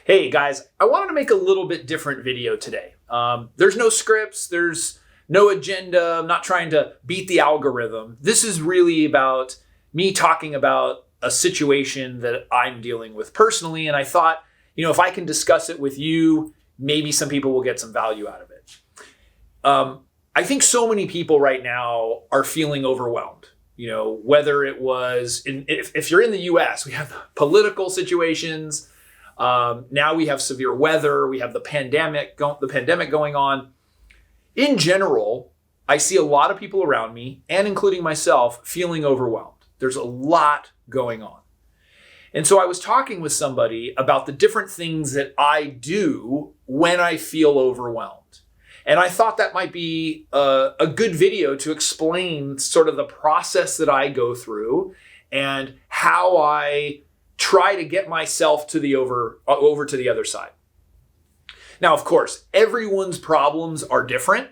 Hey guys, I wanted to make a little bit different video today. There's no scripts, there's no agenda. I'm not trying to beat the algorithm. This is really about me talking about a situation that I'm dealing with personally. And I thought, if I can discuss it with you, maybe some people will get some value out of it. I think so many people right now are feeling overwhelmed. Whether it was, if you're in the US, we have political situations. Now we have severe weather. We have the pandemic going on. In general, I see a lot of people around me, and including myself, feeling overwhelmed. There's a lot going on. And so I was talking with somebody about the different things that I do when I feel overwhelmed. And I thought that might be a good video to explain sort of the process that I go through and how I try to get myself to the over to the other side. Now, of course, everyone's problems are different.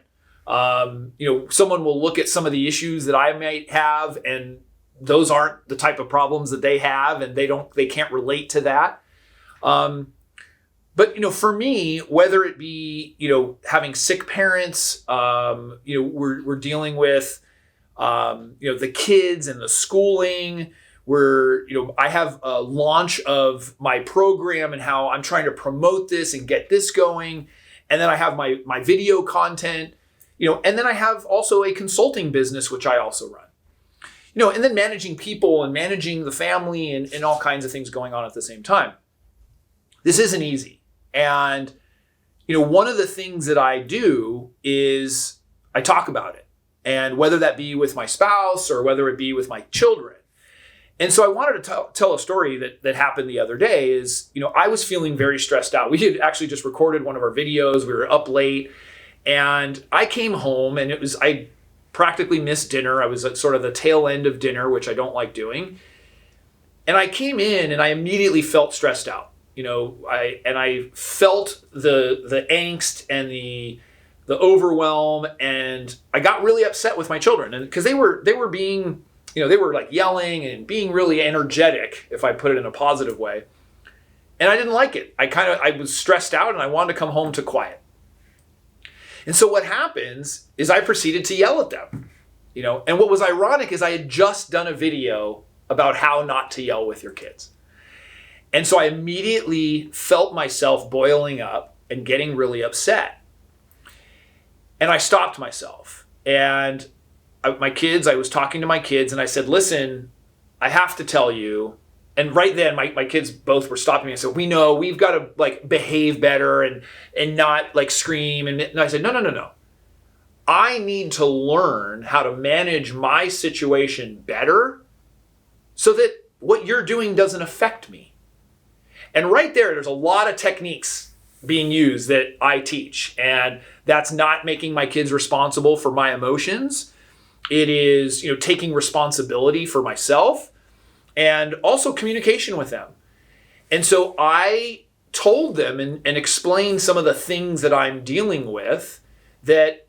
Someone will look at some of the issues that I might have, and those aren't the type of problems that they have, and they can't relate to that. But for me, whether it be having sick parents, we're dealing with the kids and the schooling. I have a launch of my program and how I'm trying to promote this and get this going. And then I have my video content, and then I have also a consulting business, which I also run, and then managing people and managing the family and all kinds of things going on at the same time. This isn't easy. And, one of the things that I do is I talk about it, and whether that be with my spouse or whether it be with my children. And so I wanted to tell a story that happened the other day is, I was feeling very stressed out. We had actually just recorded one of our videos. We were up late and I came home and I practically missed dinner. I was at sort of the tail end of dinner, which I don't like doing. And I came in and I immediately felt stressed out. I felt the angst and the overwhelm, and I got really upset with my children, and because they were being, they were like yelling and being really energetic, if I put it in a positive way. And I didn't like it. I was stressed out and I wanted to come home to quiet. And so what happens is I proceeded to yell at them, and what was ironic is I had just done a video about how not to yell with your kids. And so I immediately felt myself boiling up and getting really upset. And I stopped myself. And I was talking to my kids and I said, listen, I have to tell you. And right then my kids both were stopping me and said, we know we've got to behave better and not scream. And I said, no. I need to learn how to manage my situation better so that what you're doing doesn't affect me. And right there's a lot of techniques being used that I teach. And that's not making my kids responsible for my emotions. It is, taking responsibility for myself and also communication with them. And so I told them and explained some of the things that I'm dealing with that,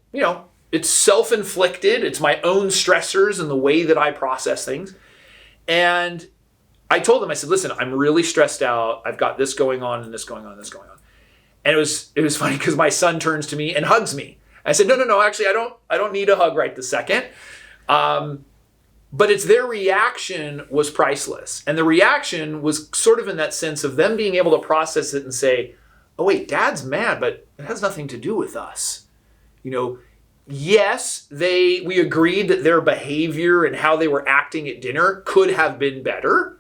it's self-inflicted. It's my own stressors and the way that I process things. And I told them, I said, listen, I'm really stressed out. I've got this going on and this going on and this going on. And it was funny because my son turns to me and hugs me. I said, no, actually, I don't need a hug right this second. But it's their reaction was priceless. And the reaction was sort of in that sense of them being able to process it and say, oh wait, Dad's mad, but it has nothing to do with us. Yes, we agreed that their behavior and how they were acting at dinner could have been better.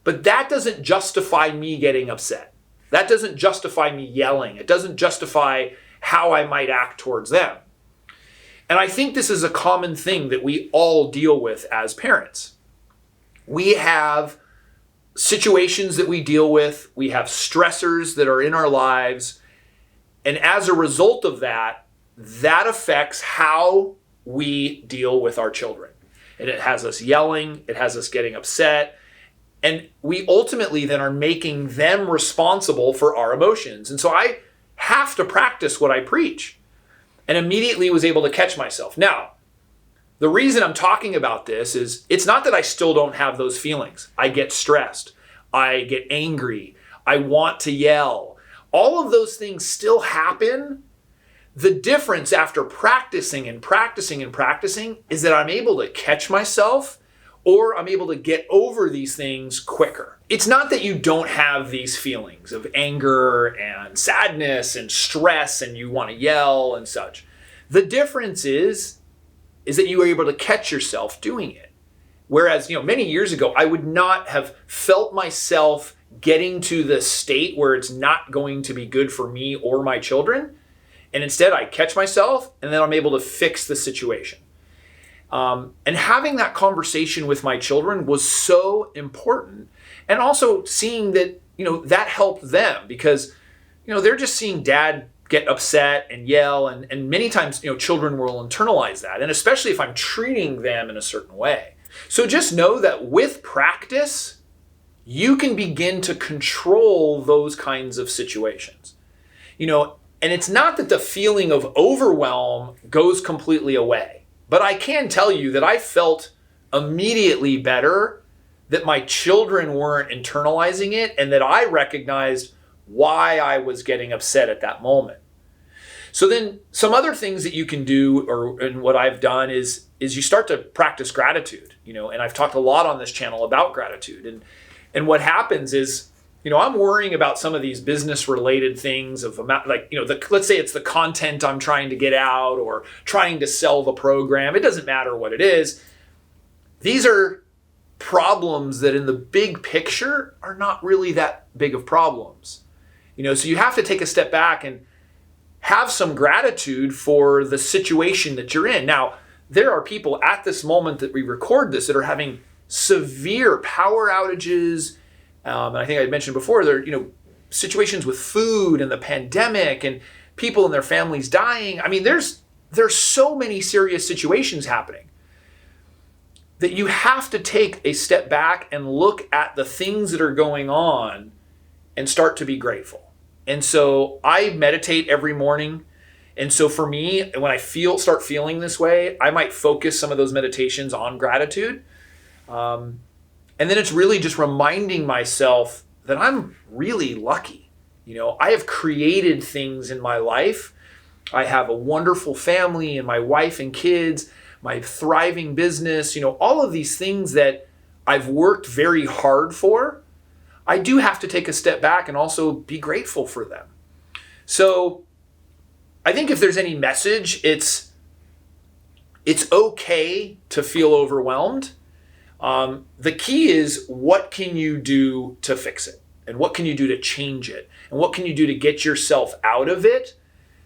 But that doesn't justify me getting upset. That doesn't justify me yelling. It doesn't justify how I might act towards them. And I think this is a common thing that we all deal with as parents. We have situations that we deal with. We have stressors that are in our lives. And as a result of that affects how we deal with our children. And it has us yelling. It has us getting upset. And we ultimately then are making them responsible for our emotions. And so I have to practice what I preach, and immediately was able to catch myself. Now, the reason I'm talking about this is it's not that I still don't have those feelings. I get stressed. I get angry. I want to yell. All of those things still happen. The difference after practicing and practicing and practicing is that I'm able to catch myself, or I'm able to get over these things quicker. It's not that you don't have these feelings of anger and sadness and stress and you want to yell and such. The difference is that you are able to catch yourself doing it. Whereas, many years ago, I would not have felt myself getting to the state where it's not going to be good for me or my children. And instead I catch myself and then I'm able to fix the situation. And having that conversation with my children was so important. And also seeing that, that helped them because, they're just seeing dad get upset and yell. And many times, children will internalize that. And especially if I'm treating them in a certain way. So just know that with practice, you can begin to control those kinds of situations. And it's not that the feeling of overwhelm goes completely away. But I can tell you that I felt immediately better, that my children weren't internalizing it, and that I recognized why I was getting upset at that moment. So then some other things that you can do, and what I've done is you start to practice gratitude, and I've talked a lot on this channel about gratitude. And what happens is, I'm worrying about some of these business related things of let's say it's the content I'm trying to get out or trying to sell the program. It doesn't matter what it is. These are problems that in the big picture are not really that big of problems. So you have to take a step back and have some gratitude for the situation that you're in. Now, there are people at this moment that we record this that are having severe power outages. And I think I mentioned before, there are, situations with food and the pandemic and people and their families dying. I mean, there's so many serious situations happening that you have to take a step back and look at the things that are going on and start to be grateful. And so I meditate every morning. And so for me, when I start feeling this way, I might focus some of those meditations on gratitude. And then it's really just reminding myself that I'm really lucky. I have created things in my life. I have a wonderful family and my wife and kids, my thriving business, all of these things that I've worked very hard for. I do have to take a step back and also be grateful for them. So I think if there's any message, it's okay to feel overwhelmed. The key is, what can you do to fix it? And what can you do to change it? And what can you do to get yourself out of it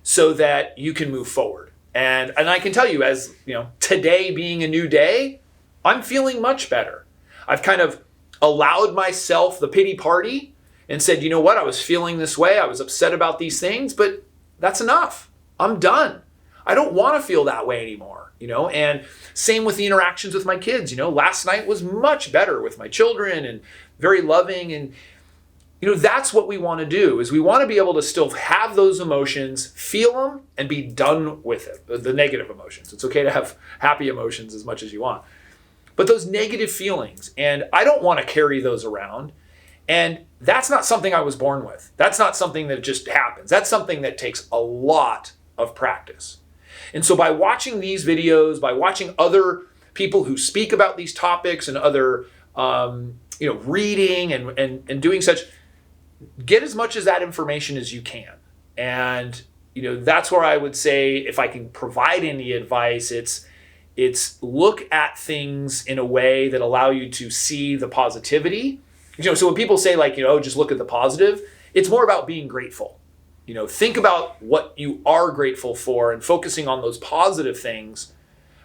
so that you can move forward? And I can tell you, as today being a new day, I'm feeling much better. I've kind of allowed myself the pity party and said, you know what? I was feeling this way. I was upset about these things, but that's enough. I'm done. I don't want to feel that way anymore. And same with the interactions with my kids. Last night was much better with my children and very loving. And, that's what we want to do, is we want to be able to still have those emotions, feel them, and be done with it. The negative emotions. It's okay to have happy emotions as much as you want. But those negative feelings, and I don't want to carry those around. And that's not something I was born with. That's not something that just happens. That's something that takes a lot of practice. And so by watching these videos, by watching other people who speak about these topics and other, reading and doing such, get as much of that information as you can. And, that's where I would say, if I can provide any advice, it's look at things in a way that allow you to see the positivity. So when people say just look at the positive, it's more about being grateful. Think about what you are grateful for and focusing on those positive things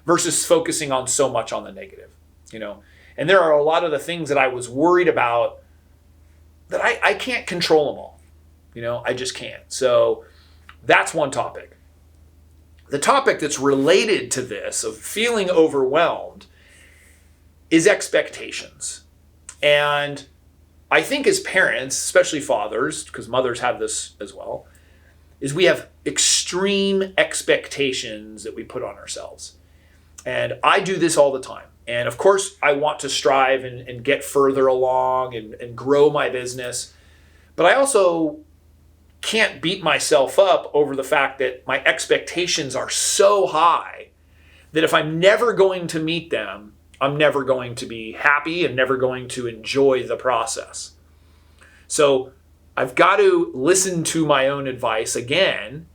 versus focusing on so much on the negative, And there are a lot of the things that I was worried about that I can't control them all. I just can't. So that's one topic. The topic that's related to this of feeling overwhelmed is expectations. And I think as parents, especially fathers, because mothers have this as well, is we have extreme expectations that we put on ourselves. And I do this all the time. And of course, I want to strive and get further along and grow my business. But I also can't beat myself up over the fact that my expectations are so high that if I'm never going to meet them, I'm never going to be happy and never going to enjoy the process. So I've got to listen to my own advice again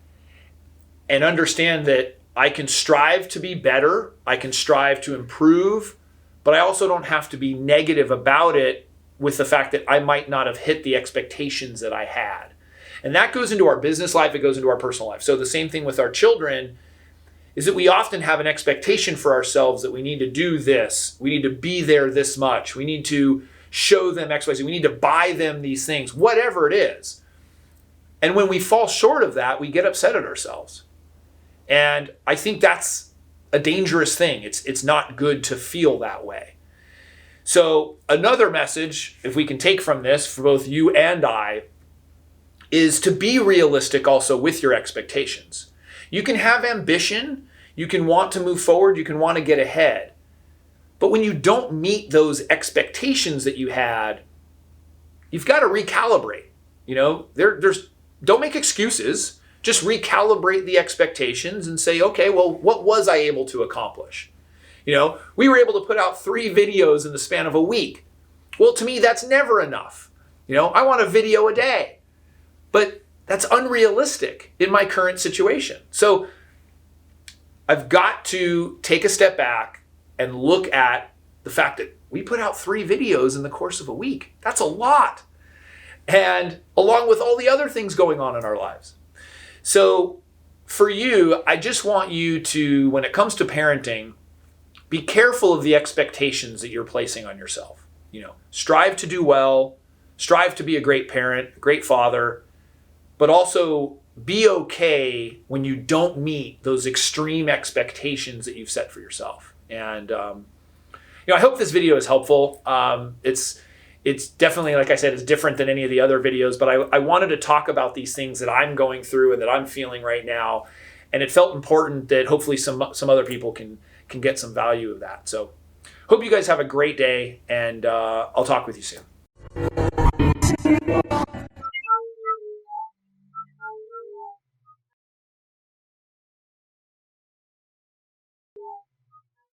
and understand that I can strive to be better, I can strive to improve, but I also don't have to be negative about it with the fact that I might not have hit the expectations that I had. And that goes into our business life, it goes into our personal life. So the same thing with our children is that we often have an expectation for ourselves that we need to do this, we need to be there this much, we need to show them X, Y, Z, we need to buy them these things, whatever it is. And when we fall short of that, we get upset at ourselves. And I think that's a dangerous thing. It's not good to feel that way. So another message, if we can take from this for both you and I, is to be realistic also with your expectations. You can have ambition, you can want to move forward, you can want to get ahead. But when you don't meet those expectations that you had, you've got to recalibrate. Don't make excuses. Just recalibrate the expectations and say, okay, well, what was I able to accomplish? We were able to put out 3 videos in the span of a week. Well, to me, that's never enough. I want a video a day. But that's unrealistic in my current situation. So I've got to take a step back and look at the fact that we put out 3 videos in the course of a week. That's a lot. And along with all the other things going on in our lives. So for you, I just want you to, when it comes to parenting, be careful of the expectations that you're placing on yourself. Strive to do well, strive to be a great parent, a great father, but also be okay when you don't meet those extreme expectations that you've set for yourself. And, I hope this video is helpful. It's definitely, like I said, it's different than any of the other videos, but I wanted to talk about these things that I'm going through and that I'm feeling right now. And it felt important that hopefully some other people can get some value of that. So hope you guys have a great day, and I'll talk with you soon.